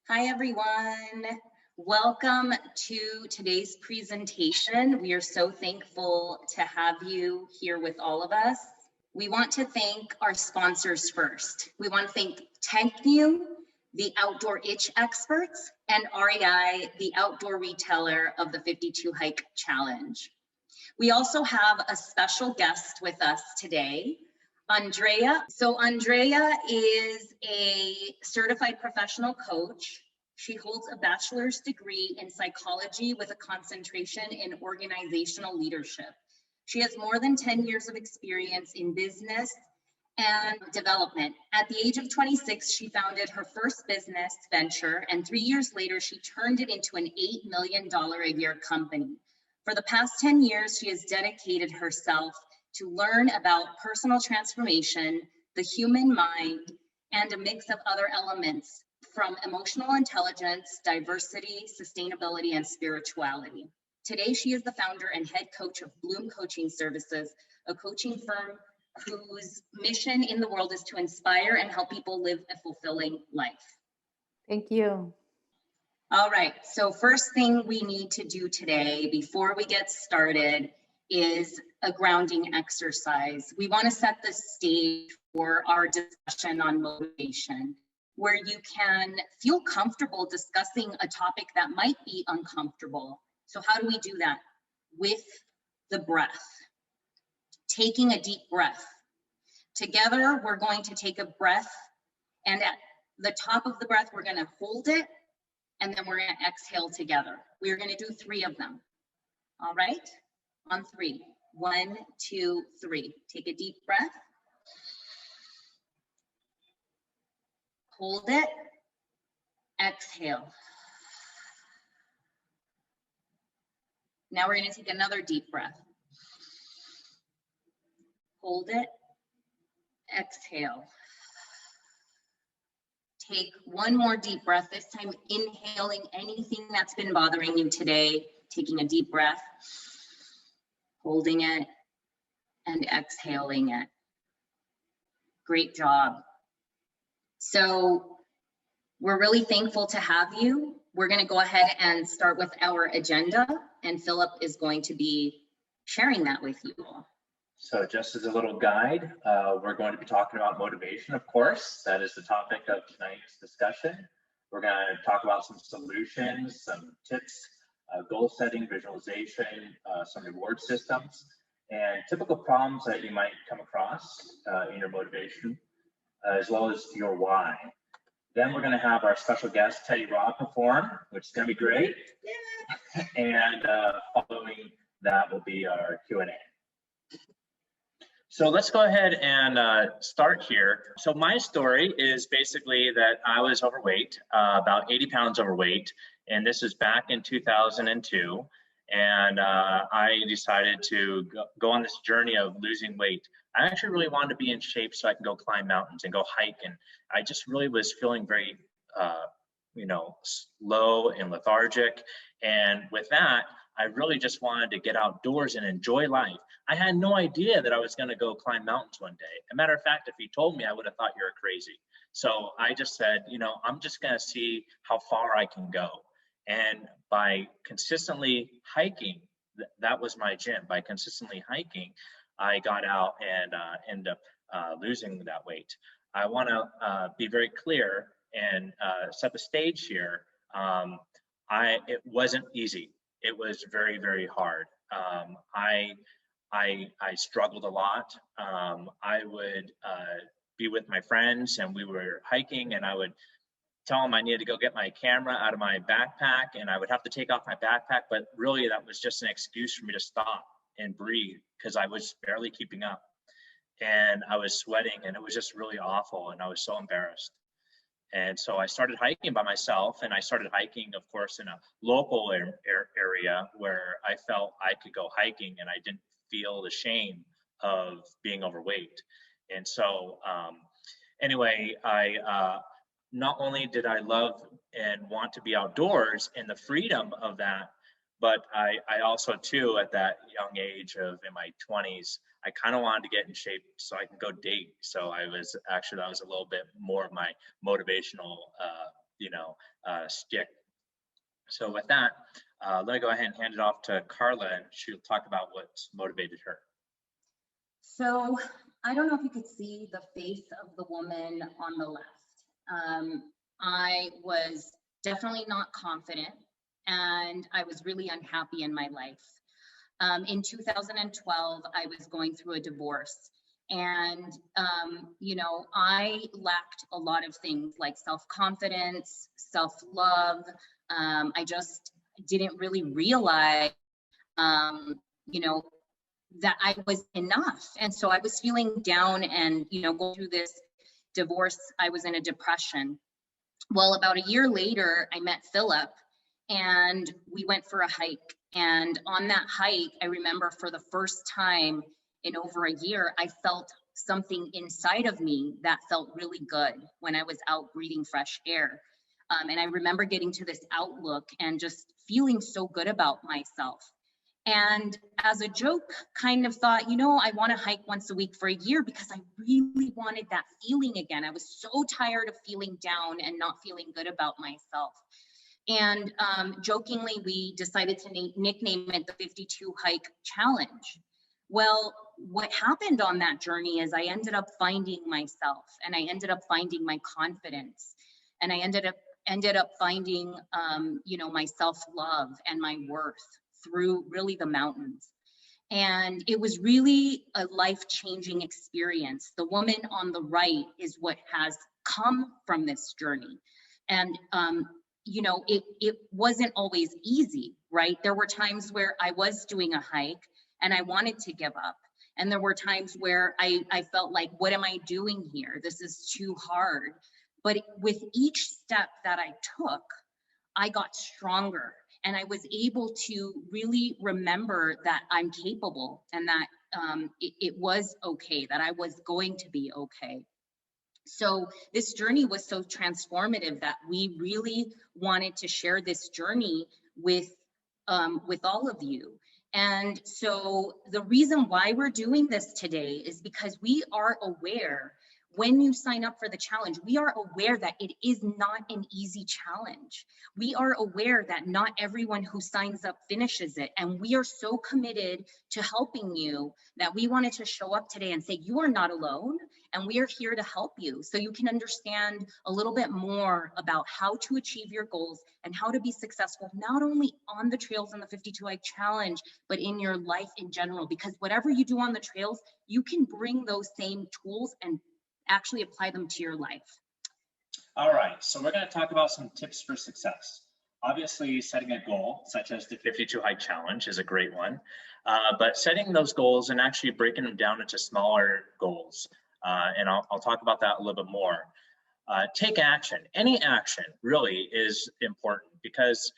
Hi, everyone. Welcome to today's presentation. We are so thankful to have you here with all of us. We want to thank our sponsors first. We want to thank TechNew, the outdoor itch experts, and REI, the outdoor retailer of the 52 Hike Challenge. We also have a special guest with us today, Andrea. So Andrea is a certified professional coach. She holds a bachelor's degree in psychology with a concentration in organizational leadership. She has more than 10 years of experience in business and development. At the age of 26, she founded her first business venture, and 3 years later, she turned it into an $8 million a year company. For the past 10 years, she has dedicated herself to learn about personal transformation, the human mind, and a mix of other elements from emotional intelligence, diversity, sustainability, and spirituality. Today, she is the founder and head coach of Bloom Coaching Services, a coaching firm whose mission in the world is to inspire and help people live a fulfilling life. Thank you. All right, so first thing we need to do today before we get started is a grounding exercise. We want to set the stage for our discussion on motivation, where you can feel comfortable discussing a topic that might be uncomfortable. So how do we do that? With the breath. Taking a deep breath. Together, we're going to take a breath, and at the top of the breath, we're going to hold it, and then we're going to exhale together. We're going to do 3 of them. All right? On 3. 1, 2, 3. Take a deep breath. Hold it. Exhale. Now we're going to take another deep breath. Hold it. Exhale. Take one more deep breath, this time inhaling anything that's been bothering you today, taking a deep breath, holding it, and exhaling it. Great job. So we're really thankful to have you. We're going to go ahead and start with our agenda, and Philip is going to be sharing that with you all. So just as a little guide, we're going to be talking about motivation, of course. That is the topic of tonight's discussion. We're going to talk about some solutions, some tips, goal setting, visualization, some reward systems, and typical problems that you might come across in your motivation, as well as your why. Then we're going to have our special guest, Robb, perform, which is going to be great. Yeah. And following that will be our Q&A. So let's go ahead and start here. So my story is basically that I was overweight, about 80 pounds overweight, and this is back in 2002. And I decided to go on this journey of losing weight. I actually really wanted to be in shape so I can go climb mountains and go hike. And I just really was feeling very, slow and lethargic. And with that, I really just wanted to get outdoors and enjoy life. I had no idea that I was going to go climb mountains one day. As a matter of fact, if you told me, I would have thought you were crazy. So I just said, I'm just going to see how far I can go. And by consistently hiking, that was my gym. By consistently hiking, I got out and ended up losing that weight. I want to be very clear and set the stage here. It wasn't easy. It was very, very hard. I struggled a lot. I would be with my friends and we were hiking, and I would tell them I needed to go get my camera out of my backpack, and I would have to take off my backpack, but really that was just an excuse for me to stop and breathe because I was barely keeping up, and I was sweating, and it was just really awful, and I was so embarrassed. And so I started hiking by myself, and I started hiking, of course, in a local area where I felt I could go hiking and I didn't feel the shame of being overweight. And so anyway, not only did I love and want to be outdoors and the freedom of that, but I also too, at that young age of in my 20s, I kind of wanted to get in shape so I can go date. So that was a little bit more of my motivational stick. So with that, let me go ahead and hand it off to Karla, and she'll talk about what's motivated her. So I don't know if you could see the face of the woman on the left. I was definitely not confident, and I was really unhappy in my life. In 2012, I was going through a divorce, and I lacked a lot of things like self-confidence, self-love. I just didn't really realize, that I was enough. And so I was feeling down and, going through this divorce, I was in a depression. Well, about a year later, I met Phillip and we went for a hike. And on that hike, I remember for the first time in over a year, I felt something inside of me that felt really good when I was out breathing fresh air. And I remember getting to this outlook and just feeling so good about myself. And as a joke, kind of thought, I want to hike once a week for a year because I really wanted that feeling again. I was so tired of feeling down and not feeling good about myself. And jokingly, we decided to nickname it the 52 Hike Challenge. Well, what happened on that journey is I ended up finding myself, and I ended up finding my confidence, and I ended up finding, my self-love and my worth through really the mountains. And it was really a life-changing experience. The woman on the right is what has come from this journey. And, it wasn't always easy, right? There were times where I was doing a hike and I wanted to give up. And there were times where I felt like, what am I doing here? This is too hard. But with each step that I took, I got stronger. And I was able to really remember that I'm capable and that it was okay, that I was going to be okay. So this journey was so transformative that we really wanted to share this journey with all of you. And so the reason why we're doing this today is because we are aware when you sign up for the challenge, we are aware that it is not an easy challenge. We are aware that not everyone who signs up finishes it. And we are so committed to helping you that we wanted to show up today and say, you are not alone. And we are here to help you so you can understand a little bit more about how to achieve your goals and how to be successful, not only on the trails and the 52 Hike Challenge, but in your life in general. Because whatever you do on the trails, you can bring those same tools and actually apply them to your life. All right, so we're going to talk about some tips for success. Obviously, setting a goal, such as the 52 Hike Challenge, is a great one. But setting those goals and actually breaking them down into smaller goals, and I'll talk about that a little bit more. Take action. Any action really is important because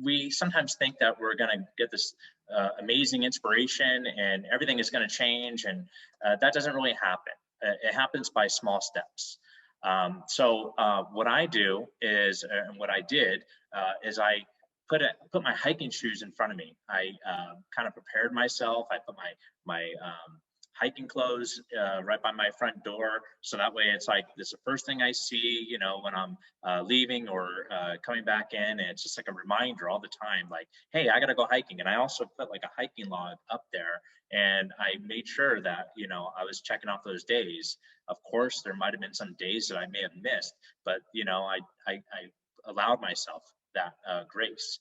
we sometimes think that we're going to get this amazing inspiration and everything is going to change, and that doesn't really happen. It happens by small steps. So what I do is, and what I did is I put my hiking shoes in front of me. I kind of prepared myself. I put my hiking clothes right by my front door, so that way it's like this is the first thing I see, when I'm leaving or coming back in, and it's just like a reminder all the time, like, hey, I gotta go hiking. And I also put like a hiking log up there, and I made sure that I was checking off those days. Of course, there might have been some days that I may have missed, but I allowed myself that grace.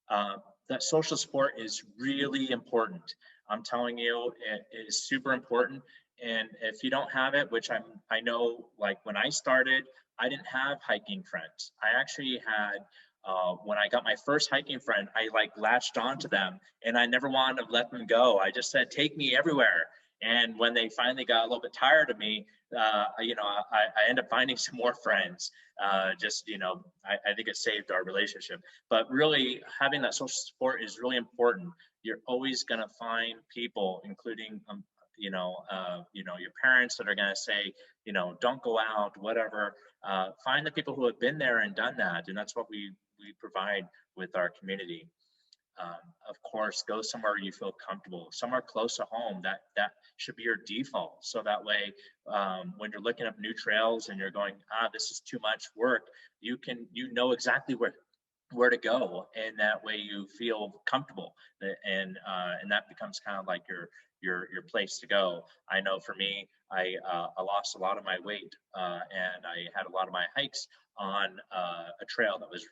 That social support is really important. I'm telling you, it is super important. And if you don't have it, which I know, like when I started, I didn't have hiking friends. I actually had, when I got my first hiking friend, I like latched onto them and I never wanted to let them go. I just said, take me everywhere. And when they finally got a little bit tired of me, I ended up finding some more friends. I think it saved our relationship. But really, having that social support is really important. You're always going to find people, including your parents, that are going to say, don't go out, whatever. Find the people who have been there and done that, and that's what we provide with our community. Of course, go somewhere you feel comfortable, somewhere close to home. That should be your default. So that way, when you're looking up new trails and you're going, this is too much work, you know exactly where to go, and that way you feel comfortable, and that becomes kind of like your place to go. I know for me, I lost a lot of my weight, and I had a lot of my hikes on a trail that was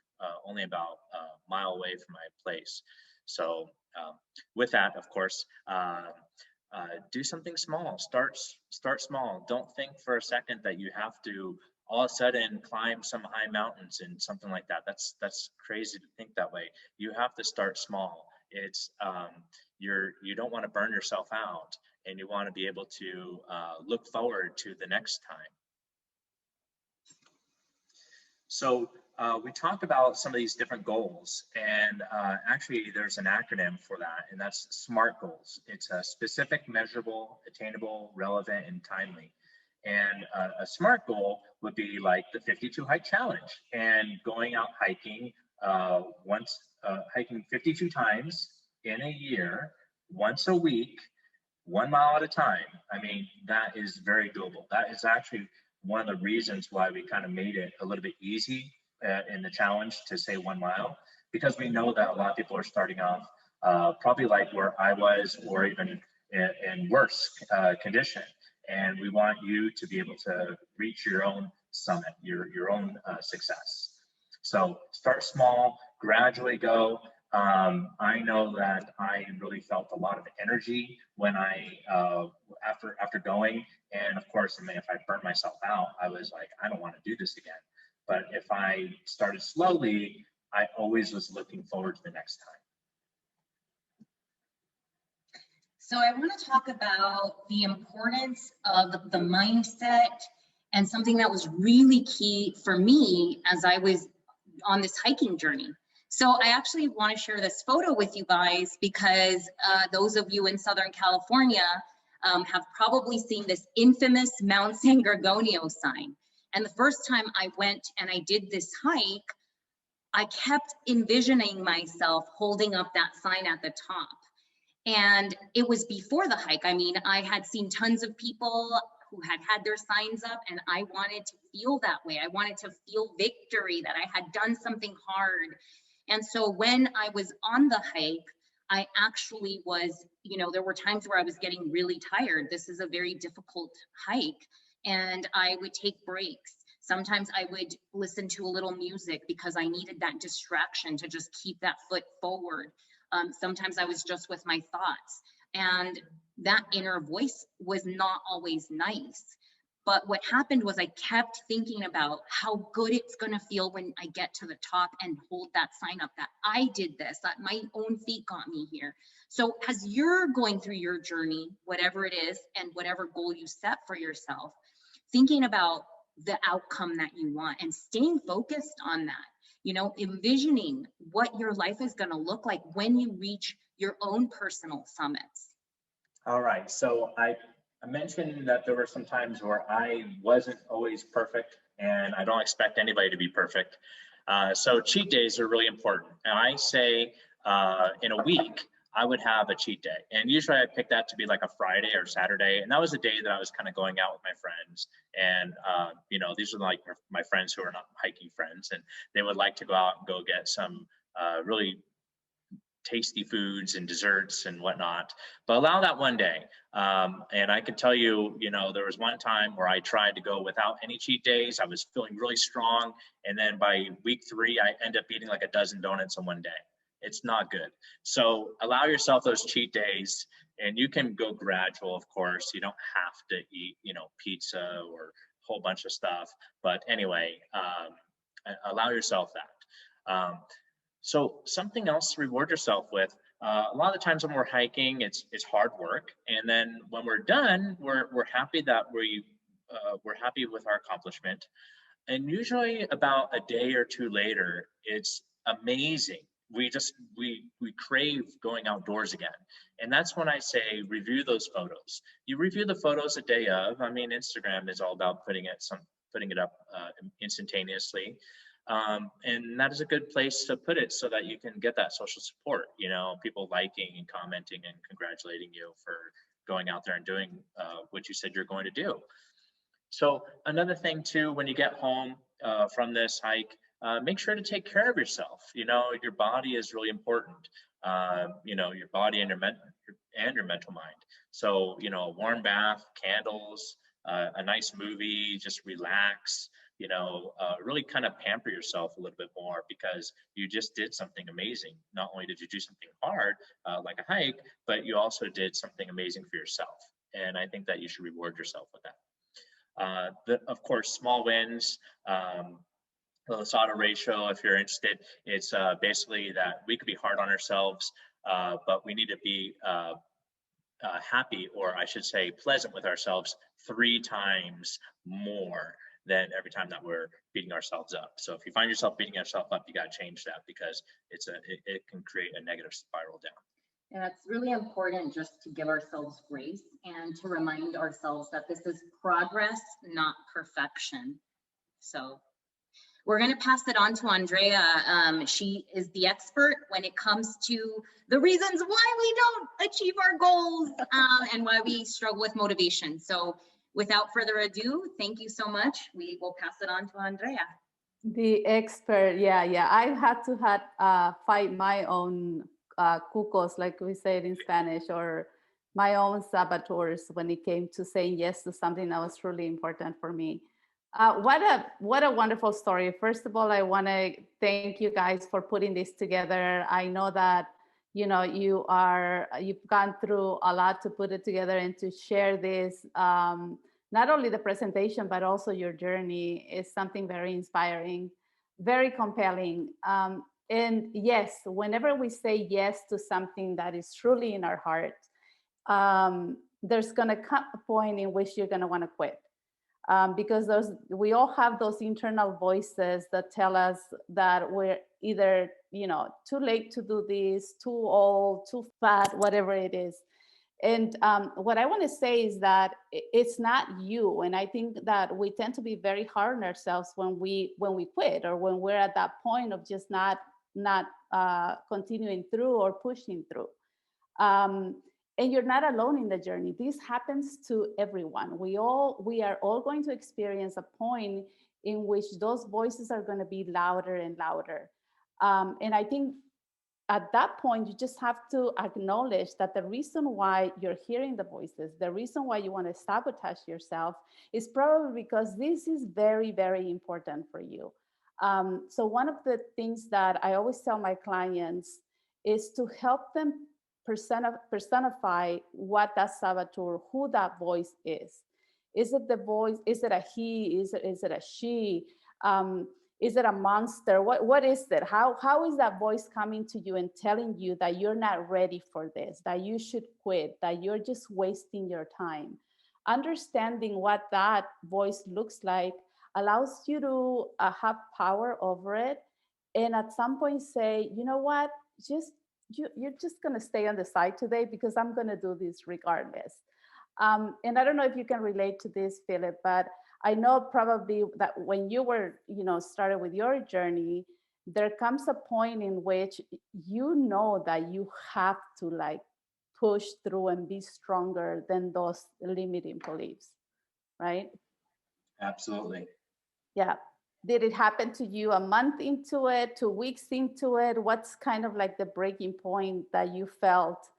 only about a mile away from my place. So with that, of course, do something small. Start small. Don't think for a second that you have to all of a sudden climb some high mountains and something like that. That's crazy to think that way. You have to start small. It's you don't want to burn yourself out, and you want to be able to look forward to the next time. So we talk about some of these different goals, and actually there's an acronym for that, and that's SMART goals. It's a specific, measurable, attainable, relevant, and timely. And a SMART goal would be like the 52 hike challenge, and going out hiking hiking 52 times in a year, once a week, 1 mile at a time. I mean, that is very doable. That is actually one of the reasons why we kind of made it a little bit easy in the challenge to say 1 mile, because we know that a lot of people are starting off probably like where I was, or even in worse condition. And we want you to be able to reach your own summit, your own success. So start small, gradually go. I know that I really felt a lot of energy when I after going, and of course, I mean, if I burnt myself out, I was like, I don't want to do this again. But if I started slowly, I always was looking forward to the next time. So I want to talk about the importance of the mindset, and something that was really key for me as I was on this hiking journey. So I actually want to share this photo with you guys, because those of you in Southern California have probably seen this infamous Mount San Gorgonio sign. And the first time I went and I did this hike, I kept envisioning myself holding up that sign at the top. And it was before the hike. I mean, I had seen tons of people who had their signs up, and I wanted to feel that way. I wanted to feel victory, that I had done something hard. And so when I was on the hike, I actually was, there were times where I was getting really tired. This is a very difficult hike, and I would take breaks. Sometimes I would listen to a little music because I needed that distraction to just keep that foot forward. Sometimes I was just with my thoughts, and that inner voice was not always nice. But what happened was I kept thinking about how good it's going to feel when I get to the top and hold that sign up, that I did this, that my own feet got me here. So as you're going through your journey, whatever it is, and whatever goal you set for yourself, thinking about the outcome that you want and staying focused on that. Envisioning what your life is going to look like when you reach your own personal summits. All right. So I mentioned that there were some times where I wasn't always perfect, and I don't expect anybody to be perfect. So cheat days are really important. And I say in a week, I would have a cheat day. And usually I pick that to be like a Friday or Saturday. And that was a day that I was kind of going out with my friends. And, these are like my friends who are not hiking friends. And they would like to go out and go get some really tasty foods and desserts and whatnot, but allow that one day. And I can tell you, there was one time where I tried to go without any cheat days. I was feeling really strong. And then by week 3, I ended up eating like a dozen donuts in one day. It's not good. So allow yourself those cheat days, and you can go gradual, of course. You don't have to eat, pizza or a whole bunch of stuff. But anyway, allow yourself that. So something else to reward yourself with. A lot of the times when we're hiking, it's hard work, and then when we're done, we're happy that we're happy with our accomplishment. And usually about a day or two later, it's amazing. We crave going outdoors again. And that's when I say review those photos. You review the photos a day of. I mean, Instagram is all about putting it up instantaneously. And that is a good place to put it so that you can get that social support, you know, people liking and commenting and congratulating you for going out there and doing what you said you're going to do. So another thing too, when you get home from this hike, make sure to take care of yourself. You know, your body is really important. You know, your body and your mental mind. So, you know, a warm bath, candles, a nice movie, just relax. You know, really kind of pamper yourself a little bit more because you just did something amazing. Not only did you do something hard, like a hike, but you also did something amazing for yourself. And I think that you should reward yourself with that. Of course, small wins, the Losada ratio, if you're interested, it's basically that we could be hard on ourselves, but we need to be happy, or I should say pleasant with ourselves 3 times more than every time that we're beating ourselves up. So if you find yourself beating yourself up, you got to change that because it can create a negative spiral down. And it's really important just to give ourselves grace and to remind ourselves that this is progress, not perfection. So we're going to pass it on to Andrea. She is the expert when it comes to the reasons why we don't achieve our goals and why we struggle with motivation. So without further ado, thank you so much. We will pass it on to Andrea. The expert, yeah. I had to fight my own cucos, like we say it in Spanish, or my own saboteurs when it came to saying yes to something that was truly important for me. What a wonderful story. First of all, I want to thank you guys for putting this together. I know that, you know, you've gone through a lot to put it together and to share this. Not only the presentation, but also your journey is something very inspiring, very compelling. And yes, whenever we say yes to something that is truly in our heart, there's going to come a point in which you're going to want to quit. Because we all have those internal voices that tell us that we're either, you know, too late to do this, too old, too fat, whatever it is. And what I want to say is that it's not you. And I think that we tend to be very hard on ourselves when we quit, or when we're at that point of just not continuing through or pushing through. And you're not alone in the journey. This happens to everyone. We are all going to experience a point in which those voices are going to be louder and louder. And I think at that point, you just have to acknowledge that the reason why you're hearing the voices, the reason why you want to sabotage yourself is probably because this is very, very important for you. So one of the things that I always tell my clients is to help them personify what that saboteur, who that voice is. Is it the voice? Is it a he? Is it a she? Is it a monster? What is it? How is that voice coming to you and telling you that you're not ready for this, that you should quit, that you're just wasting your time? Understanding what that voice looks like allows you to have power over it. And at some point say, you know what, you're just going to stay on the side today because I'm going to do this regardless. And I don't know if you can relate to this, Phillip, but I know probably that when you were, started with your journey, there comes a point in which you know that you have to push through and be stronger than those limiting beliefs, right? Absolutely. Yeah. Did it happen to you a month into it, 2 weeks into it? What's kind of like the breaking point that you felt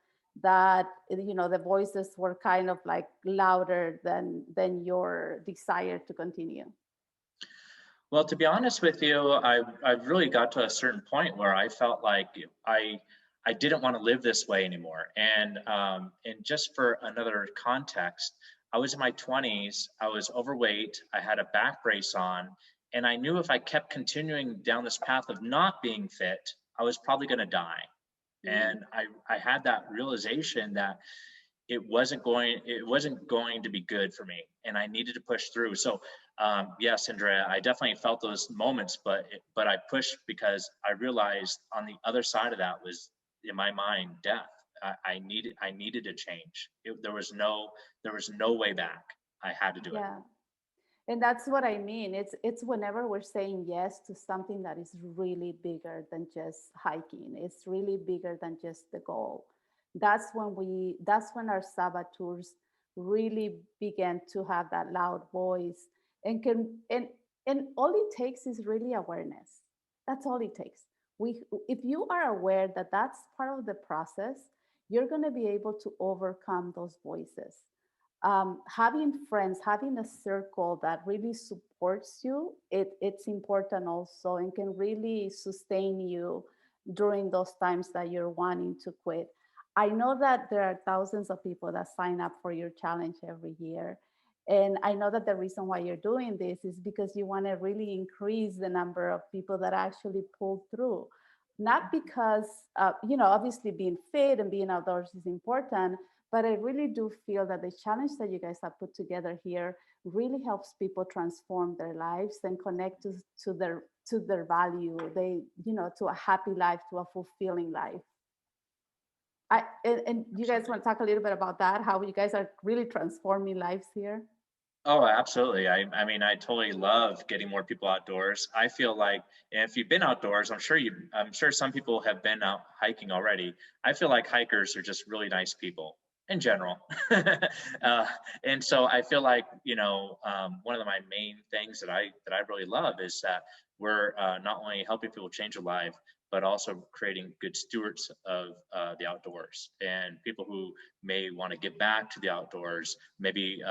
that, the voices were kind of like louder than your desire to continue? Well, to be honest with you, I've really got to a certain point where I felt like I didn't want to live this way anymore. And just for another context, I was in my 20s, I was overweight, I had a back brace on, and I knew if I kept continuing down this path of not being fit, I was probably going to die. And I had that realization that it wasn't going to be good for me, and I needed to push through. So yes, Andrea, I definitely felt those moments, but I pushed because I realized on the other side of that was, in my mind, death. I needed to change. There was no way back. I had to do it. And that's what I mean. It's whenever we're saying yes to something that is really bigger than just hiking. It's really bigger than just the goal. That's when our saboteurs really begin to have that loud voice and can and all it takes is really awareness. That's all it takes. We If you are aware that that's part of the process, you're going to be able to overcome those voices. Having friends, having a circle that really supports you, it's important also and can really sustain you during those times that you're wanting to quit. I know that there are thousands of people that sign up for your challenge every year. And I know that the reason why you're doing this is because you want to really increase the number of people that actually pull through. Not because, obviously being fit and being outdoors is important, but I really do feel that the challenge that you guys have put together here really helps people transform their lives and connect to their value. To a happy life, to a fulfilling life. And you guys want to talk a little bit about that? How you guys are really transforming lives here? Oh, absolutely. I mean, I totally love getting more people outdoors. I feel like if you've been outdoors, I'm sure some people have been out hiking already. I feel like hikers are just really nice people in general. uh, and so I feel like, one of my main things that I really love is that we're not only helping people change their life, but also creating good stewards of the outdoors and people who may want to get back to the outdoors, maybe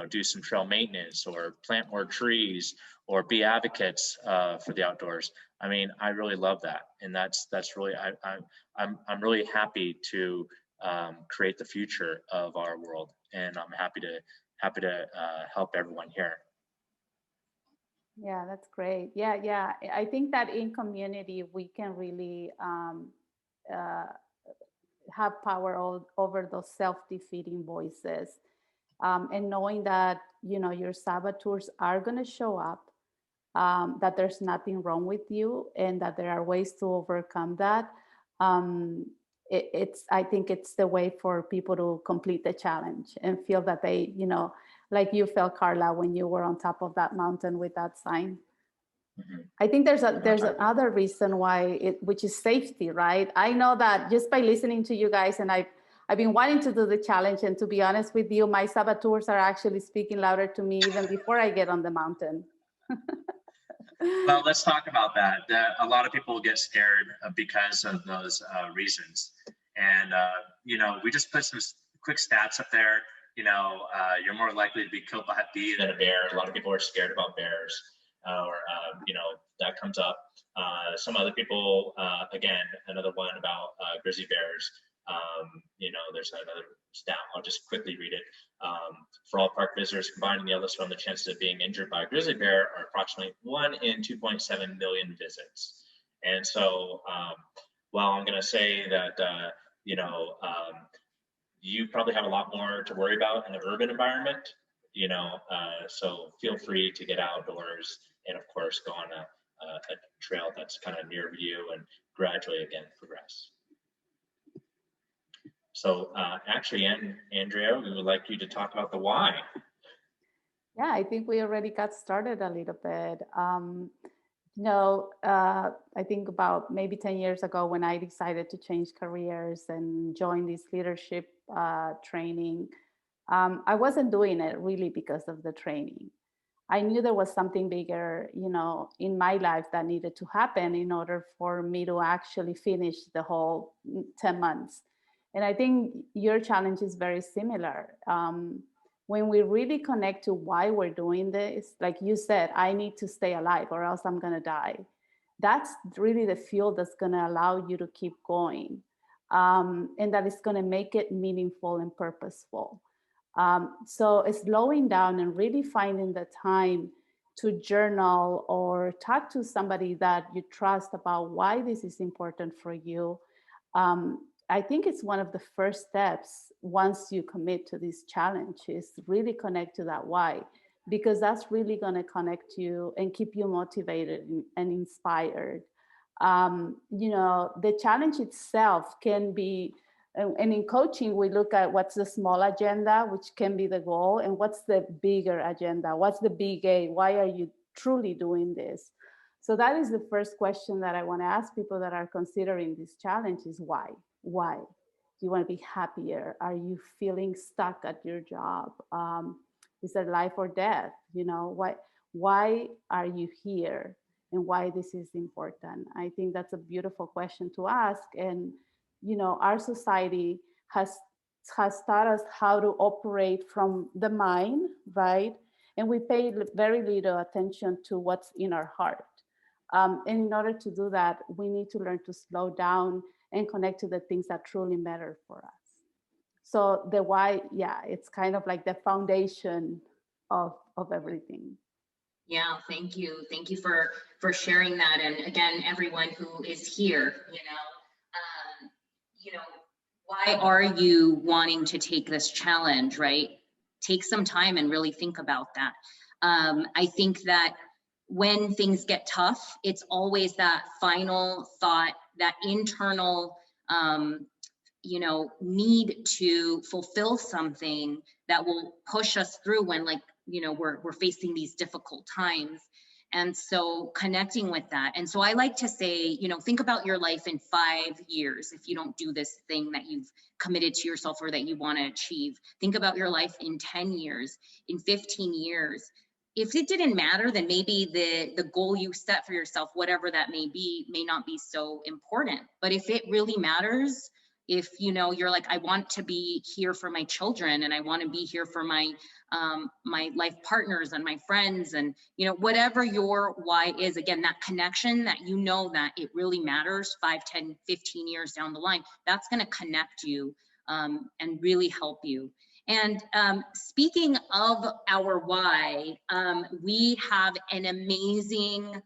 do some trail maintenance or plant more trees or be advocates for the outdoors. I mean, I really love that, and that's really I'm really happy to create the future of our world, and I'm happy to help everyone here. Yeah, that's great. Yeah, yeah. I think that in community we can really uh, have power over those self-defeating voices, and knowing that your saboteurs are going to show up, that there's nothing wrong with you, and that there are ways to overcome that. I think it's the way for people to complete the challenge and feel that they, like you felt, Karla, when you were on top of that mountain with that sign. Mhm. I think there's another reason why which is safety, right? I know that just by listening to you guys, and I've been wanting to do the challenge, and to be honest with you, my saboteurs are actually speaking louder to me even before I get on the mountain. Well, let's talk about that. A lot of people get scared because of those reasons. And, we just put some quick stats up there. You're more likely to be killed by a bee than a bear. A lot of people are scared about bears, that comes up. Some other people, again, another one about grizzly bears. There's another stat. I'll just quickly read it. For all park visitors combined in the Yellowstone, the chances of being injured by a grizzly bear are approximately 1 in 2.7 million visits. And so, while I'm going to say that, you probably have a lot more to worry about in the urban environment, so feel free to get outdoors and, of course, go on a trail that's kind of near you and gradually, again, progress. So actually, Andrea, we would like you to talk about the why. Yeah, I think we already got started a little bit. I think about maybe 10 years ago when I decided to change careers and join this leadership training, I wasn't doing it really because of the training. I knew there was something bigger, in my life that needed to happen in order for me to actually finish the whole 10 months. And I think your challenge is very similar. When we really connect to why we're doing this, like you said, I need to stay alive or else I'm going to die. That's really the fuel that's going to allow you to keep going. And that is going to make it meaningful and purposeful. So slowing down and really finding the time to journal or talk to somebody that you trust about why this is important for you. I think it's one of the first steps once you commit to this challenge is really connect to that why, because that's really going to connect you and keep you motivated and inspired. The challenge itself can be And in coaching, we look at what's the small agenda, which can be the goal, and what's the bigger agenda, what's the big A, why are you truly doing this? So that is the first question that I want to ask people that are considering this challenge is why? Why? Do you want to be happier? Are you feeling stuck at your job? Is there life or death? You know, why are you here and why this is important? I think that's a beautiful question to ask. And, you know, our society has taught us how to operate from the mind, right? And we pay very little attention to what's in our heart. And in order to do that, we need to learn to slow down and connect to the things that truly matter for us. So the why, yeah, it's kind of like the foundation of everything. Yeah, thank you. Thank you for sharing that. And again, everyone who is here, why are you wanting to take this challenge, right? Take some time and really think about that. I think that when things get tough, it's always that final thought, that internal, need to fulfill something that will push us through when, like, we're facing these difficult times. And so connecting with that. And so I like to say, think about your life in 5 years. If you don't do this thing that you've committed to yourself or that you want to achieve, think about your life in 10 years, in 15 years. If it didn't matter, then maybe the goal you set for yourself, whatever that may be, may not be so important. But if it really matters, if you're like, I want to be here for my children, and I want to be here for my my life partners and my friends, and whatever your why is, again, that connection that that it really matters 5, 10, 15 years down the line, that's going to connect you and really help you. And speaking of our why, we have an amazing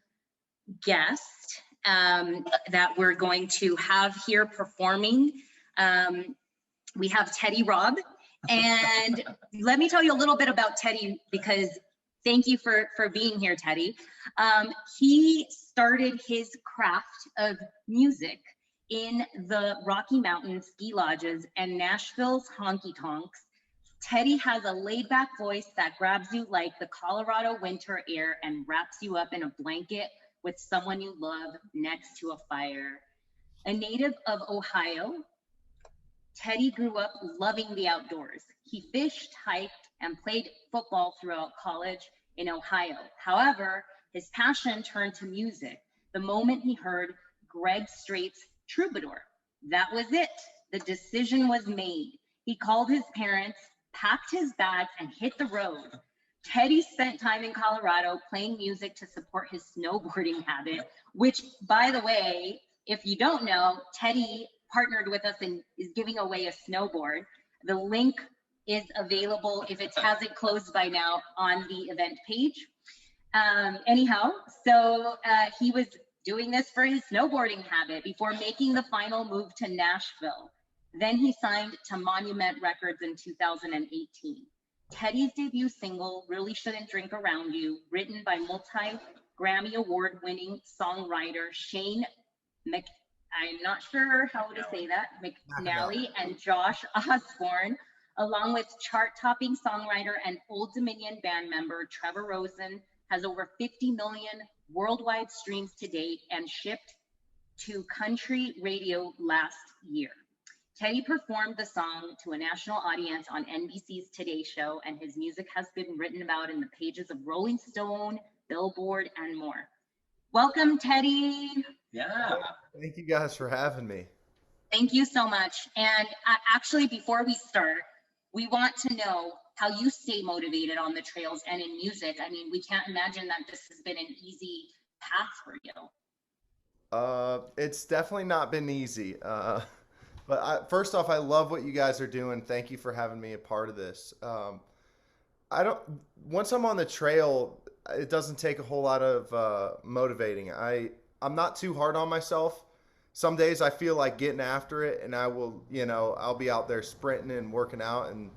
guest that we're going to have here performing. We have Teddy Robb. And let me tell you a little bit about Teddy, because thank you for being here, Teddy. He started his craft of music in the Rocky Mountain ski lodges and Nashville's honky tonks. Teddy has a laid-back voice that grabs you like the Colorado winter air and wraps you up in a blanket with someone you love next to a fire. A native of Ohio, Teddy grew up loving the outdoors. He fished, hiked, and played football throughout college in Ohio. However, his passion turned to music the moment he heard Greg Strait's Troubadour. That was it. The decision was made. He called his parents, packed his bags, and hit the road. Teddy spent time in Colorado playing music to support his snowboarding habit, which, by the way, if you don't know, Teddy partnered with us and is giving away a snowboard. The link is available, if it hasn't closed by now, on the event page. Anyhow, so he was doing this for his snowboarding habit before making the final move to Nashville. Then he signed to Monument Records in 2018. Teddy's debut single, Really Shouldn't Drink Around You, written by multi-Grammy Award-winning songwriter Shane I'm not sure how to say that, McNally and Josh Osborne, along with chart-topping songwriter and Old Dominion band member Trevor Rosen, has over 50 million worldwide streams to date and shipped to country radio last year. Teddy performed the song to a national audience on NBC's Today Show, and his music has been written about in the pages of Rolling Stone, Billboard, and more. Welcome, Teddy. Yeah. Thank you guys for having me. Thank you so much. And actually, before we start, we want to know how you stay motivated on the trails and in music. I mean, we can't imagine that this has been an easy path for you. It's definitely not been easy. First off, I love what you guys are doing. Thank you for having me a part of this. Once I'm on the trail, it doesn't take a whole lot of motivating. I'm not too hard on myself. Some days I feel like getting after it, and I will, I'll be out there sprinting and working out. And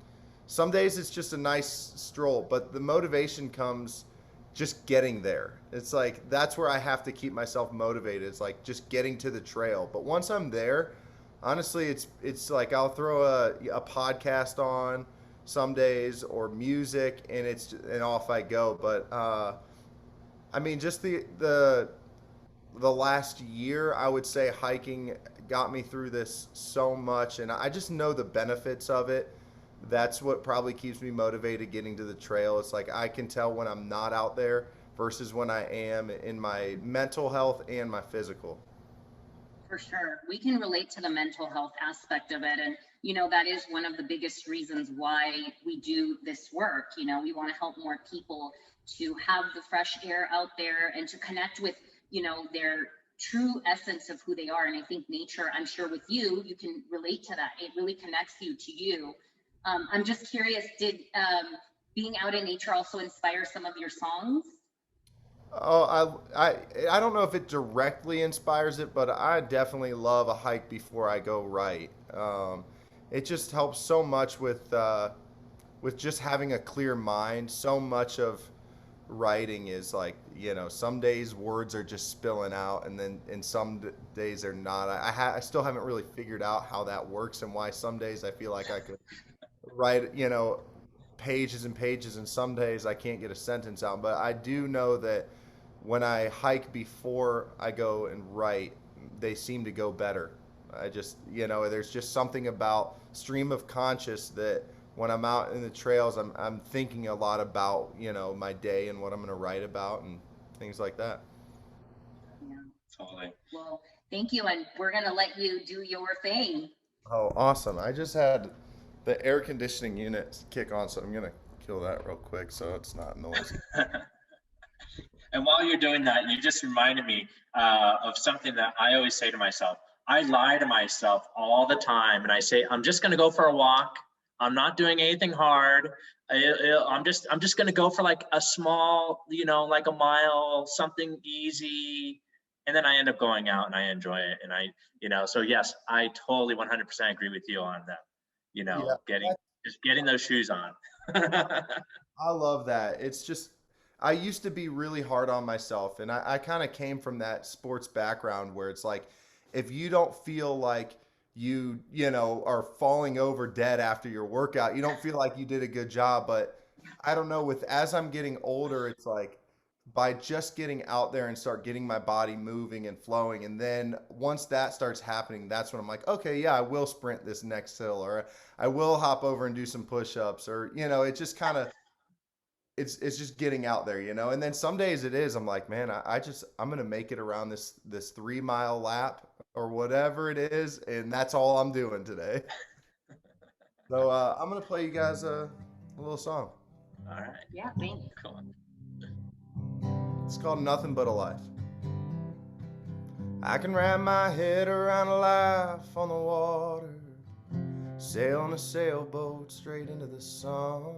some days it's just a nice stroll, but the motivation comes just getting there. It's like, that's where I have to keep myself motivated. It's like just getting to the trail. But once I'm there, honestly, it's like I'll throw a podcast on some days or music, and off I go. But I mean, just the last year, I would say hiking got me through this so much, and I just know the benefits of it. That's what probably keeps me motivated getting to the trail. It's like I can tell when I'm not out there versus when I am, in my mental health and my physical. For sure. We can relate to the mental health aspect of it. And, that is one of the biggest reasons why we do this work. We want to help more people to have the fresh air out there and to connect with, their true essence of who they are. And I think nature, I'm sure with you, you can relate to that. It really connects you to you. I'm just curious, did being out in nature also inspire some of your songs? Oh, I don't know if it directly inspires it, but I definitely love a hike before I go write. It just helps so much with just having a clear mind. So much of writing is like, some days words are just spilling out, and then in some days they're not. I still haven't really figured out how that works and why some days I feel like I could write, pages and pages, and some days I can't get a sentence out. But I do know that when I hike before I go and write, they seem to go better. I just, there's just something about stream of conscious that when I'm out in the trails, I'm thinking a lot about, my day and what I'm going to write about and things like that. Yeah. Totally. Well, thank you. And we're going to let you do your thing. Oh, awesome. I just had the air conditioning unit kick on, so I'm going to kill that real quick so it's not noisy. And while you're doing that, you just reminded me of something that I always say to myself. I lie to myself all the time, and I say, I'm just going to go for a walk. I'm not doing anything hard. I'm just going to go for like a small, like a mile, something easy. And then I end up going out and I enjoy it. And so yes, I totally 100% agree with you on that. Yeah. Getting those shoes on. I love that. It's just, I used to be really hard on myself, and I kind of came from that sports background where it's like, if you don't feel like you are falling over dead after your workout, you don't feel like you did a good job. But I don't know, as I'm getting older, it's like by just getting out there and start getting my body moving and flowing, and then once that starts happening, that's when I'm like, okay, yeah, I will sprint this next hill, or I will hop over and do some push-ups, or it just kind of, it's just getting out there, and then some days I'm like, man, I'm gonna make it around this 3 mile lap or whatever it is, and that's all I'm doing today. So I'm gonna play you guys a little song. All right. Yeah, thanks. Cool. It's called Nothing But a Life. I can wrap my head around a life on the water, sail on a sailboat straight into the sun,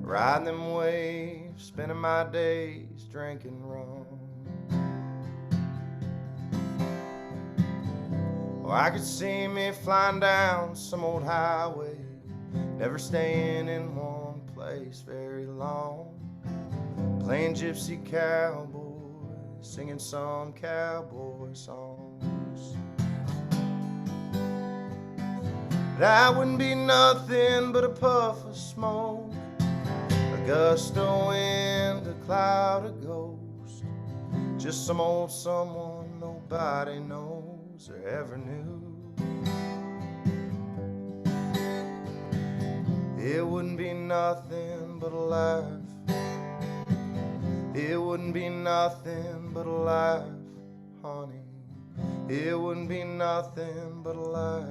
riding them waves, spending my days drinking rum. Or I could see me flying down some old highway, never staying in one place very long, playing gypsy cowboy, singing some cowboy songs. That wouldn't be nothing but a puff of smoke, a gust of wind, a cloud of ghost, just some old someone nobody knows or ever knew. It wouldn't be nothing but a life. It wouldn't be nothing but a life, honey. It wouldn't be nothing but a life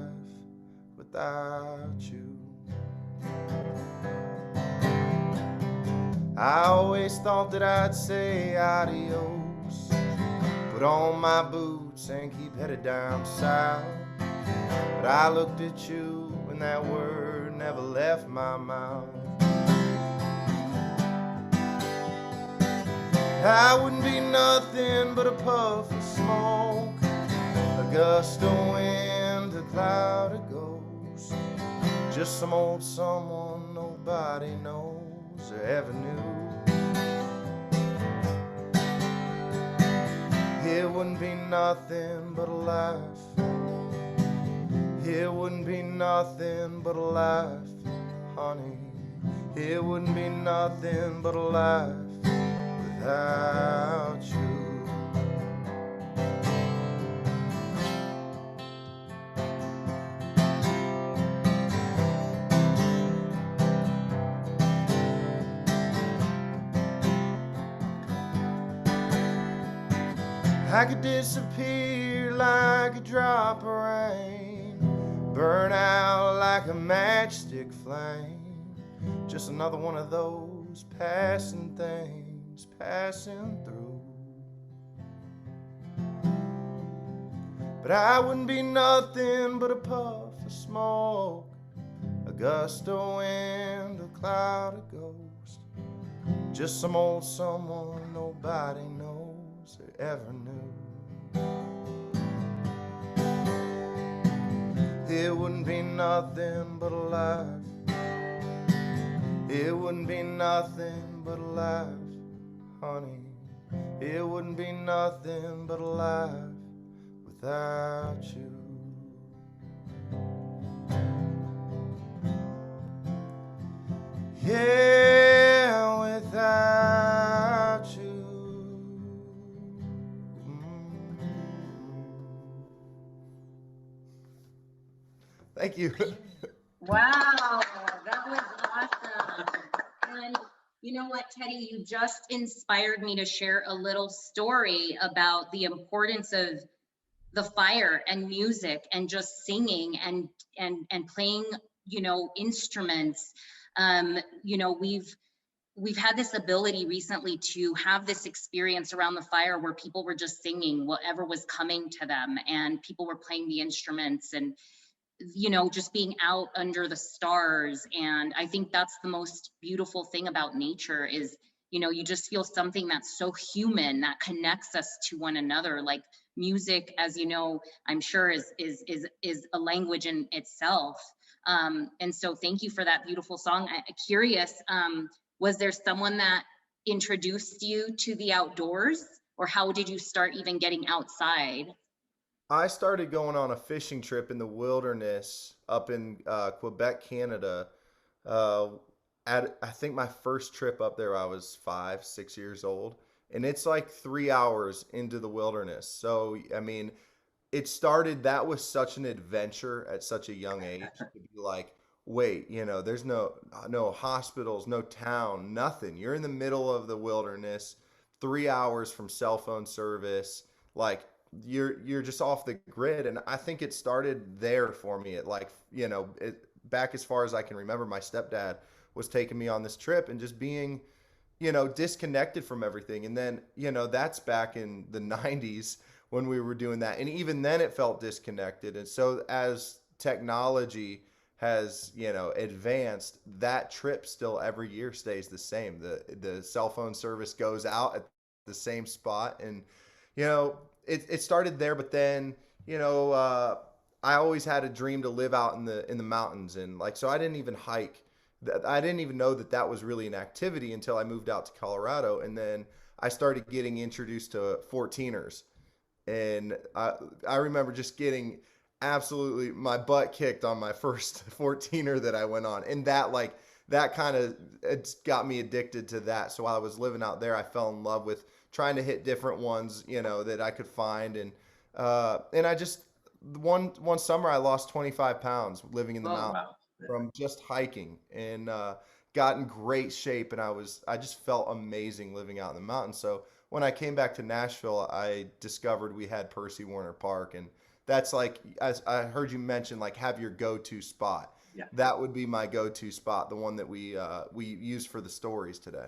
without you. I always thought that I'd say adios, put on my boots and keep headed down south. But I looked at you and that word never left my mouth. I wouldn't be nothing but a puff of smoke, a gust of wind, a cloud of ghost, just some old someone nobody knows or ever knew. It wouldn't be nothing but a life. It wouldn't be nothing but a life, honey. It wouldn't be nothing but a life without you. I could disappear like a drop of rain, burn out like a matchstick flame, just another one of those passing things passing through. But I wouldn't be nothing but a puff of smoke, a gust of wind, a cloud of ghost, just some old someone nobody knows or ever knew. It wouldn't be nothing but a life. It wouldn't be nothing but a life, honey. It wouldn't be nothing but a life without you. Yeah, without you. Thank you. Wow, that was awesome. And you know what, Teddy, you just inspired me to share a little story about the importance of the fire and music and just singing and playing, you know, instruments. You know, we've had this ability recently to have this experience around the fire where people were just singing whatever was coming to them, and people were playing the instruments, and you know, just being out under the stars. And I think that's the most beautiful thing about nature is, you know, you just feel something that's so human that connects us to one another. Like music, as you know, I'm sure is a language in itself. And so thank you for that beautiful song. I'm curious, was there someone that introduced you to the outdoors, or how did you start even getting outside? I started going on a fishing trip in the wilderness up in Quebec, Canada. Uh, I think my first trip up there, I was 5, 6 years old, and it's like 3 hours into the wilderness. So, I mean, it started, that was such an adventure at such a young age to be like, wait, you know, there's no hospitals, no town, nothing. You're in the middle of the wilderness, 3 hours from cell phone service, like you're just off the grid. And I think it started there for me. It like, you know, back as far as I can remember, my stepdad was taking me on this trip and just being, you know, disconnected from everything. And then, you know, that's back in the 90s when we were doing that. And even then it felt disconnected. And so as technology has, you know, advanced, that trip still every year stays the same. The cell phone service goes out at the same spot. And, you know, it started there, but then, you know, I always had a dream to live out in the mountains. And like, so I didn't even hike. I didn't even know that that was really an activity until I moved out to Colorado. And then I started getting introduced to 14ers. And I remember just getting absolutely my butt kicked on my first 14er that I went on. And that, like, that kind of, it's got me addicted to that. So while I was living out there, I fell in love with trying to hit different ones, you know, that I could find. And I just, one summer I lost 25 pounds living in the mountains. Wow. From just hiking, and got in great shape. And I just felt amazing living out in the mountains. So when I came back to Nashville, I discovered we had Percy Warner Park. And that's like, as I heard you mention, like, have your go-to spot. Yeah. That would be my go-to spot, the one that we use for the stories today.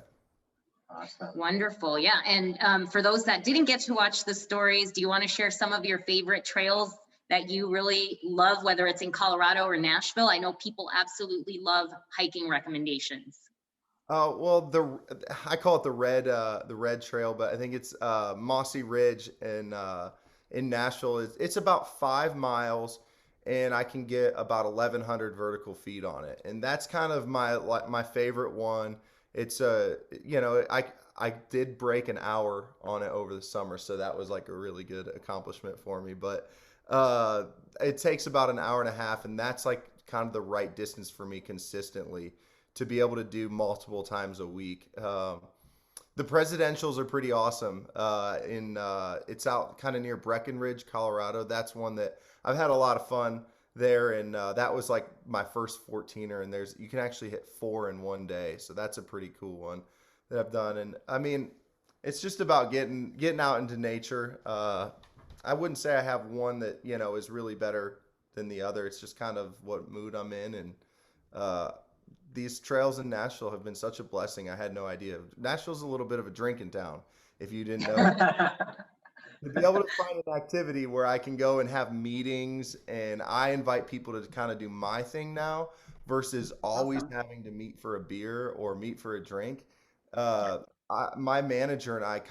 Awesome. Wonderful. Yeah. And for those that didn't get to watch the stories, do you want to share some of your favorite trails that you really love, whether it's in Colorado or Nashville? I know people absolutely love hiking recommendations. Well, I call it the red trail, but I think it's Mossy Ridge in Nashville. It's about 5 miles, and I can get about 1,100 vertical feet on it, and that's kind of my favorite one. It's you know, I did break an hour on it over the summer, so that was like a really good accomplishment for me. But it takes about an hour and a half, and that's like kind of the right distance for me consistently to be able to do multiple times a week. The presidentials are pretty awesome. It's out kind of near Breckenridge, Colorado. That's one that I've had a lot of fun there, and that was like my first 14er. And you can actually hit 4 in one day, so that's a pretty cool one that I've done. And I mean, it's just about getting out into nature. I wouldn't say I have one that is really better than the other. It's just kind of what mood I'm in, and these trails in Nashville have been such a blessing. I had no idea. Nashville's a little bit of a drinking town, if you didn't know. To be able to find an activity where I can go and have meetings, and I invite people to kind of do my thing now versus always having to meet for a beer or meet for a drink. My manager and I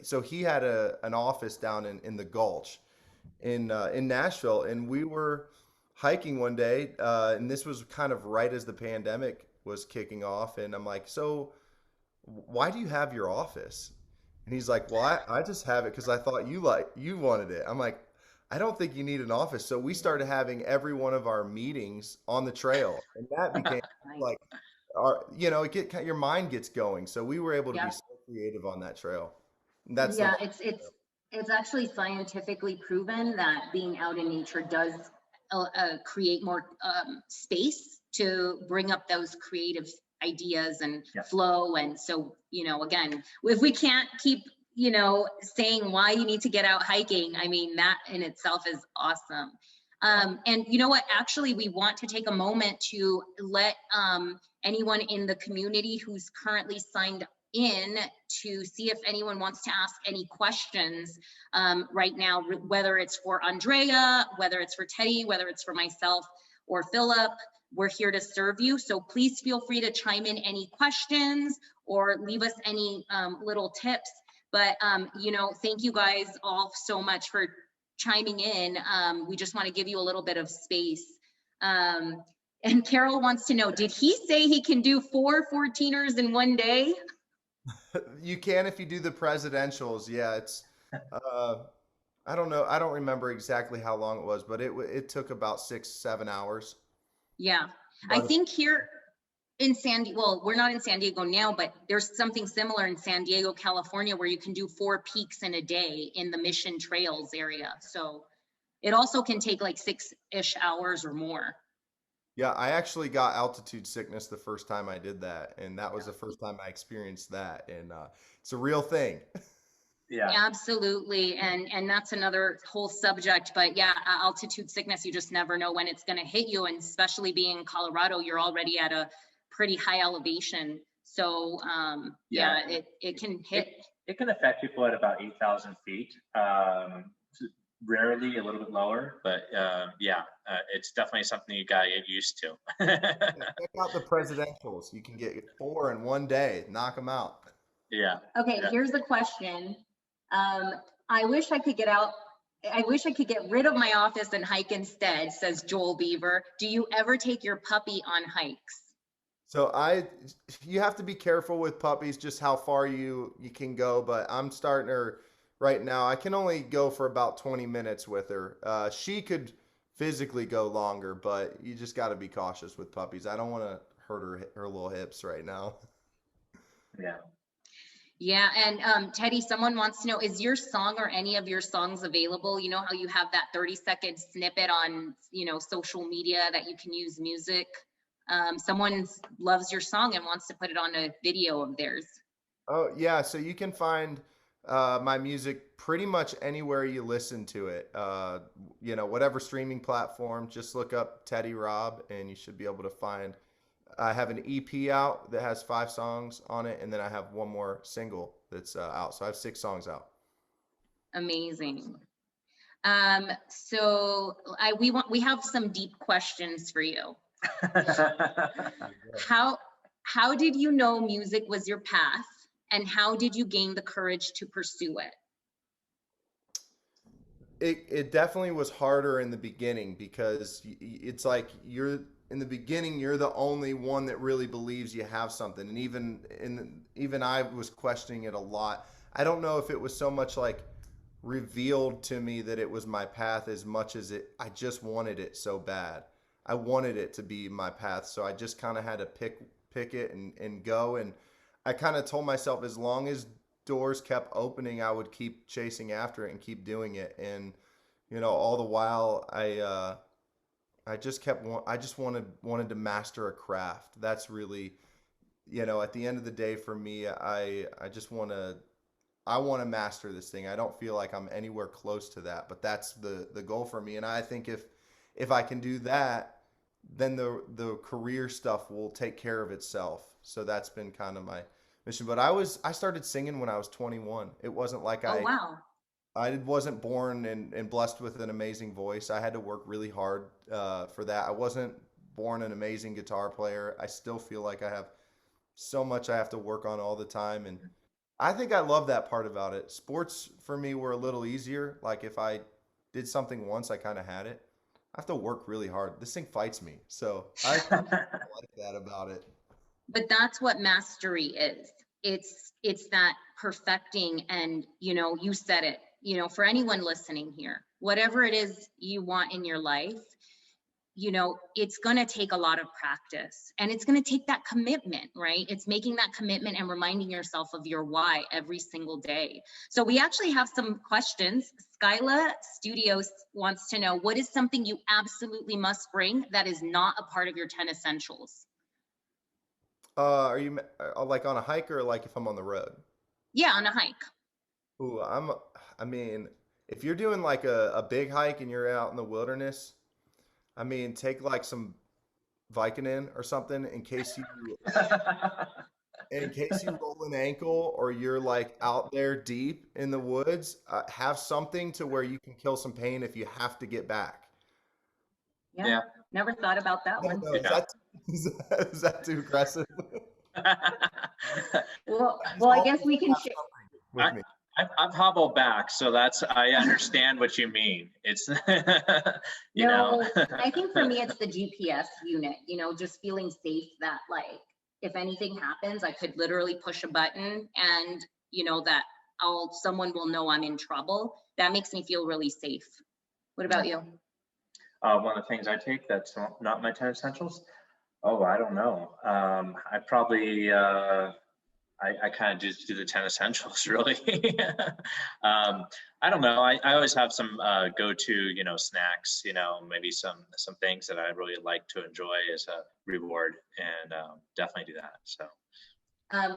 so he had an office down in the Gulch in Nashville, and we were hiking one day, and this was kind of right as the pandemic was kicking off, and I'm like, so why do you have your office? And he's like, well, I just have it because I thought you wanted it. I'm like, I don't think you need an office. So we started having every one of our meetings on the trail, and that became like your mind gets going. So we were able to be so creative on that trail. And that's it's actually scientifically proven that being out in nature does create more space to bring up those creative ideas and flow. And so, again, if we can't keep, saying why you need to get out hiking, I mean, that in itself is awesome. And you know what, actually, we want to take a moment to let anyone in the community who's currently signed in to see if anyone wants to ask any questions right now, whether it's for Andrea, whether it's for Teddy, whether it's for myself or Phillip. We're here to serve you. So please feel free to chime in any questions or leave us any little tips. But, thank you guys all so much for chiming in. We just want to give you a little bit of space. And Carol wants to know, did he say he can do 4 14ers in one day? You can if you do the presidentials. Yeah, it's I don't know. I don't remember exactly how long it was, but it took about 6-7 hours. Yeah, I think here in well, we're not in San Diego now, but there's something similar in San Diego, California, where you can do 4 peaks in a day in the Mission Trails area. So it also can take like 6-ish hours or more. Yeah, I actually got altitude sickness the first time I did that, and that was the first time I experienced that, and it's a real thing. Yeah, absolutely. And that's another whole subject, but yeah, altitude sickness, you just never know when it's going to hit you. And especially being in Colorado, you're already at a pretty high elevation. So it can hit. It can affect people at about 8,000 feet. Rarely a little bit lower, but it's definitely something you gotta get used to. Check out the presidentials. You can get 4 in one day, knock them out. Yeah. Okay, here's the question. I wish I could get out. I wish I could get rid of my office and hike instead, says Joel Beaver. Do you ever take your puppy on hikes? So you have to be careful with puppies, just how far you can go. But I'm starting her right now. I can only go for about 20 minutes with her. She could physically go longer, but you just got to be cautious with puppies. I don't want to hurt her little hips right now. Yeah. Yeah, and Teddy, someone wants to know, is your song or any of your songs available? You know how you have that 30-second snippet on, social media that you can use music? Someone loves your song and wants to put it on a video of theirs. Oh, yeah, so you can find my music pretty much anywhere you listen to it. Whatever streaming platform, just look up Teddy Robb and you should be able to find. I have an EP out that has 5 songs on it, and then I have one more single that's out. So I have 6 songs out. Amazing. So we have some deep questions for you. How did you know music was your path, and how did you gain the courage to pursue it? It definitely was harder in the beginning because it's like in the beginning, you're the only one that really believes you have something. And even I was questioning it a lot. I don't know if it was so much like revealed to me that it was my path as much as I just wanted it so bad. I wanted it to be my path, so I just kind of had to pick it and go. And I kind of told myself as long as doors kept opening, I would keep chasing after it and keep doing it. And all the while, I just wanted to master a craft. That's really, at the end of the day for me, I just want to master this thing. I don't feel like I'm anywhere close to that, but that's the goal for me. And I think if I can do that, then the career stuff will take care of itself. So that's been kind of my mission. But I started singing when I was 21. It wasn't like Oh, wow. I wasn't born and blessed with an amazing voice. I had to work really hard for that. I wasn't born an amazing guitar player. I still feel like I have so much I have to work on all the time. And I think I love that part about it. Sports for me were a little easier. Like if I did something once, I kind of had it. I have to work really hard. This thing fights me. So I like that about it. But that's what mastery is. It's that perfecting. And, you said it, for anyone listening here, whatever it is you want in your life, it's going to take a lot of practice, and it's going to take that commitment, right? It's making that commitment and reminding yourself of your why every single day. So we actually have some questions. Skyla Studios wants to know, what is something you absolutely must bring that is not a part of your 10 essentials? Are you like on a hike or like if I'm on the road? Yeah, on a hike. Ooh, I mean, if you're doing like a big hike and you're out in the wilderness, I mean, take like some Vicodin or something in case you roll an ankle or you're like out there deep in the woods. Have something to where you can kill some pain if you have to get back. Yeah. Never thought about that one. No, is that too aggressive? Well, I guess we can share. With me. I've hobbled back, so I understand what you mean. It's, you know. I think for me, it's the GPS unit, just feeling safe that like, if anything happens, I could literally push a button and, that someone will know I'm in trouble. That makes me feel really safe. What about you? One of the things I take that's not my 10 essentials. Oh, I don't know. I probably, I kind of just do the 10 essentials, really. I don't know. I always have some go-to, snacks, maybe some things that I really like to enjoy as a reward, and definitely do that. So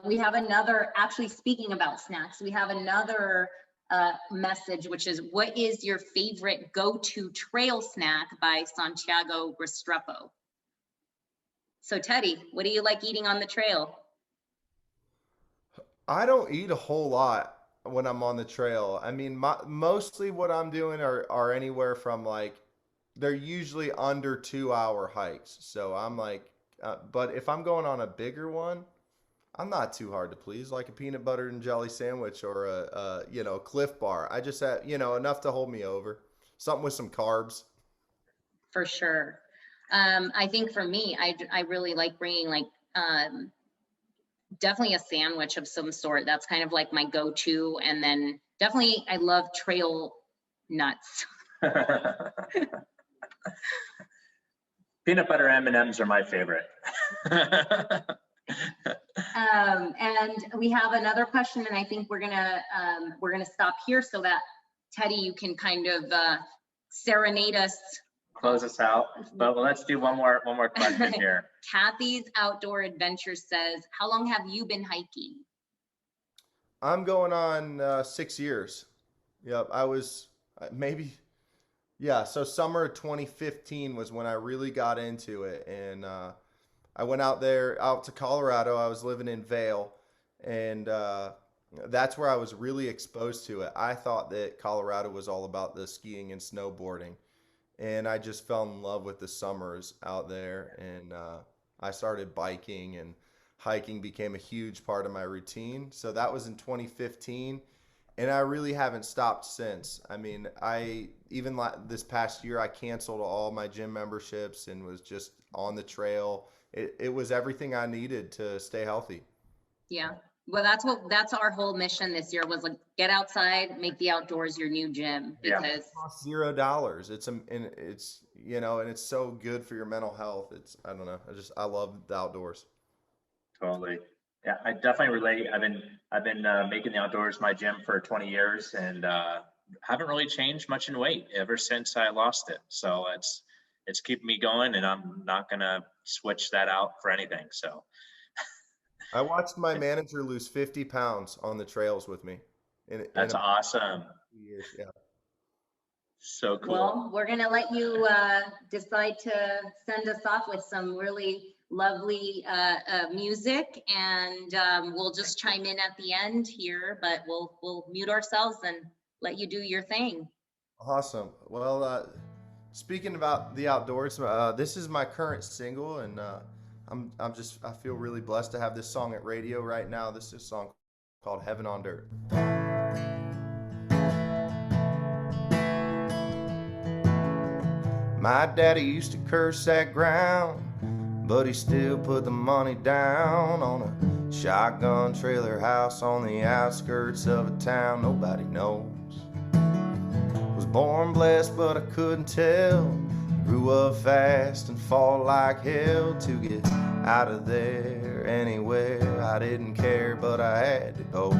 we have another, actually speaking about snacks, we have another message, which is, what is your favorite go-to trail snack by Santiago Restrepo? So Teddy, what do you like eating on the trail? I don't eat a whole lot when I'm on the trail. I mean, mostly what I'm doing are anywhere from like, they're usually under 2-hour hikes. So I'm like, but if I'm going on a bigger one, I'm not too hard to please, like a peanut butter and jelly sandwich or a Cliff Bar. I just have, enough to hold me over. Something with some carbs. For sure. I think for me, I really like bringing like, definitely a sandwich of some sort. That's kind of like my go-to. And then definitely I love trail nuts. Peanut butter M&Ms are my favorite. And we have another question, and I think we're gonna stop here so that Teddy, you can kind of serenade us. Close us out, but let's do one more question here. Kathy's Outdoor Adventure says, how long have you been hiking? I'm going on 6 years. Yep, I was so summer of 2015 was when I really got into it, and I went out to Colorado. I was living in Vail, and that's where I was really exposed to it. I thought that Colorado was all about the skiing and snowboarding. And I just fell in love with the summers out there, and I started biking, and hiking became a huge part of my routine. So that was in 2015. and I really haven't stopped since. I mean, this past year I canceled all my gym memberships and was just on the trail. It was everything I needed to stay healthy. Yeah. Well, that's our whole mission this year was like, get outside, make the outdoors your new gym, Yeah. because It costs $0. And it's, and it's so good for your mental health. I don't know. I love the outdoors. Totally. Yeah, I definitely relate. I've been making the outdoors my gym for 20 years and haven't really changed much in weight ever since I lost it. So it's keeping me going, and I'm not gonna switch that out for anything. So I watched my manager lose 50 pounds on the trails with me. that's awesome. 2 years. Yeah. So cool. well, we're gonna let you decide to send us off with some really lovely music, and we'll just chime in at the end here, but we'll mute ourselves and let you do your thing. Awesome. Well, speaking about the outdoors, this is my current single, and I feel really blessed to have this song at radio right now. This is a song called Heaven on Dirt. My daddy used to curse that ground, but he still put the money down on a shotgun trailer house on the outskirts of a town nobody knows. Was born blessed, but I couldn't tell. Grew up fast and fought like hell to get out of there anywhere. I didn't care, but I had to go.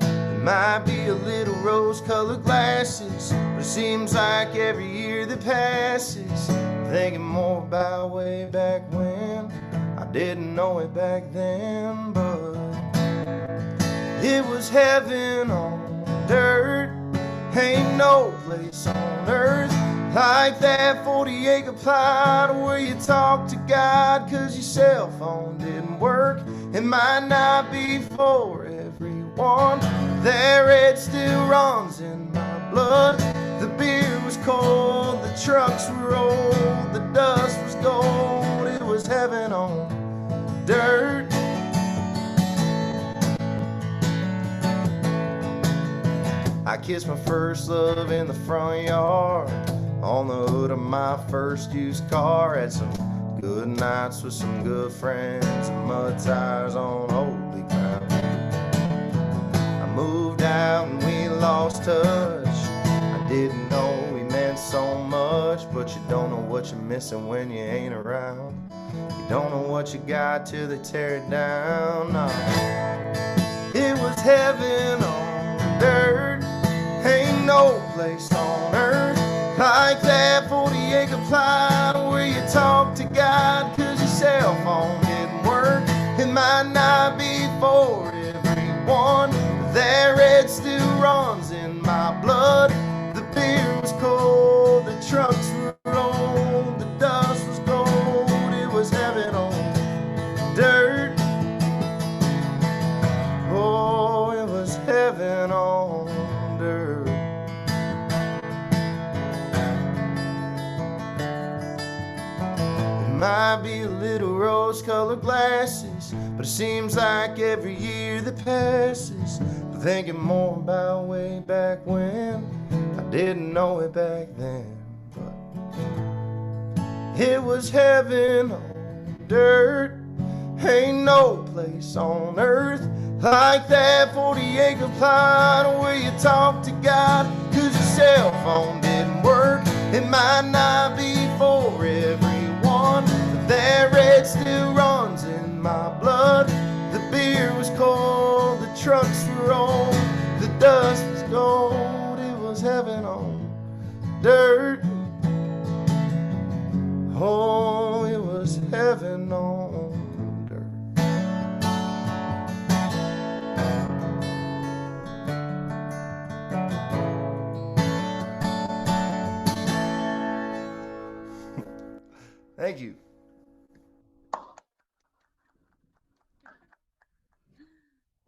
It might be a little rose-colored glasses, but it seems like every year that passes, thinking more about way back when. I didn't know it back then, but it was heaven on dirt. Ain't no place on earth like that 40-acre plot where you talk to God 'cause your cell phone didn't work. It might not be for everyone. That red still runs in my blood. The beer was cold, the trucks were old, the dust was gold. It was heaven on dirt. I kissed my first love in the front yard, on the hood of my first used car. Had some good nights with some good friends, and mud tires on holy ground. I moved out and we lost touch. I didn't know we meant so much, but you don't know what you're missing when you ain't around. You don't know what you got till they tear it down. No. It was heaven on dirt. Ain't no place on earth like that 40-acre plot where you talk to God 'cause your cell phone didn't work. It might not be for everyone, but that red still runs in my blood. The beer was cold, the trucks were old, the dust was gold. It was heaven on dirt. Oh, it was heaven on dirt. It might be a little rose-colored glasses, but it seems like every year that passes, I'm thinking more about way back when. I didn't know it back then, but it was heaven on dirt. Ain't no place on earth like that 40-acre plot where you talk to God 'cause your cell phone didn't work. It might not be for everyone, but that red still runs in my blood. The beer was cold, the trucks were old, the dust was gold. It was heaven on dirt. Oh, it was heaven on dirt. Thank you.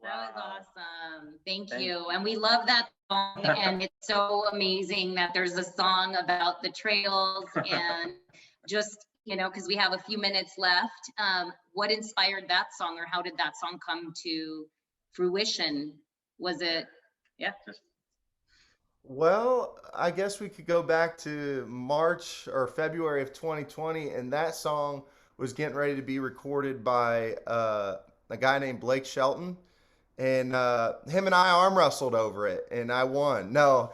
That was awesome. Thank you. And we love that song. And it's so amazing that there's a song about the trails and just, because we have a few minutes left. What inspired that song, or how did that song come to fruition? Was it? Yeah. Well, I guess we could go back to March or February of 2020, and that song was getting ready to be recorded by a guy named Blake Shelton, and him and I arm wrestled over it, and I won. No,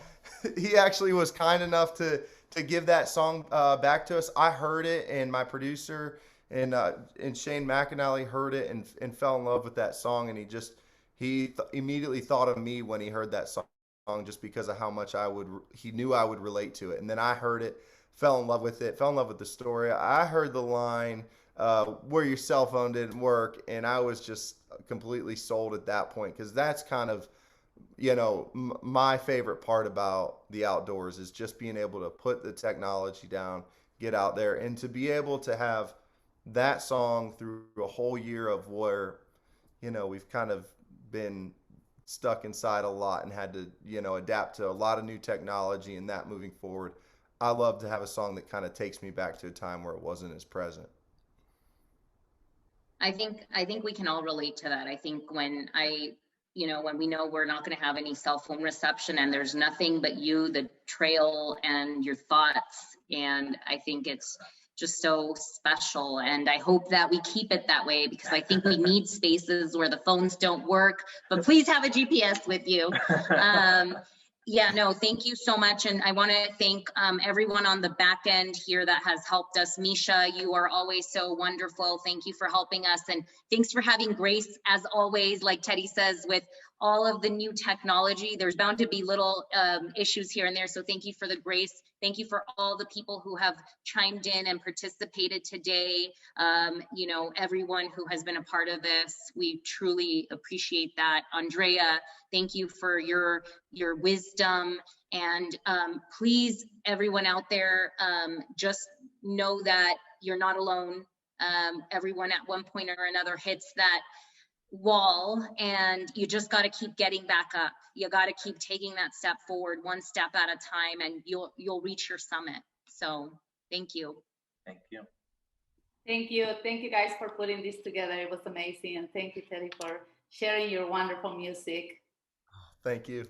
he actually was kind enough to give that song back to us. I heard it, and my producer and Shane McAnally heard it and fell in love with that song, and he immediately thought of me when he heard that song just because of how much he knew I would relate to it. And then I heard it, fell in love with it, fell in love with the story. I heard the line where your cell phone didn't work, and I was just completely sold at that point, because that's kind of, my favorite part about the outdoors is just being able to put the technology down, get out there, and to be able to have that song through a whole year of where, we've kind of been stuck inside a lot and had to, adapt to a lot of new technology and that moving forward. I love to have a song that kind of takes me back to a time where it wasn't as present. I think we can all relate to that. I think when when we know we're not going to have any cell phone reception and there's nothing but you, the trail, and your thoughts, and I think it's just so special, and I hope that we keep it that way, because I think we need spaces where the phones don't work, but please have a GPS with you. Yeah, no, thank you so much. And I want to thank everyone on the back end here that has helped us. Misha, you are always so wonderful. Thank you for helping us. And thanks for having grace, as always, like Teddy says, with all of the new technology. There's bound to be little issues here and there. So thank you for the grace. Thank you for all the people who have chimed in and participated today. Everyone who has been a part of this, we truly appreciate that. Andrea, thank you for your wisdom. And please, everyone out there, just know that you're not alone. Everyone at one point or another hits that wall, and you just got to keep getting back up. You got to keep taking that step forward, one step at a time, and you'll reach your summit. So thank you. Thank you. Thank you. Thank you guys for putting this together. It was amazing. And thank you, Teddy, for sharing your wonderful music. Thank you.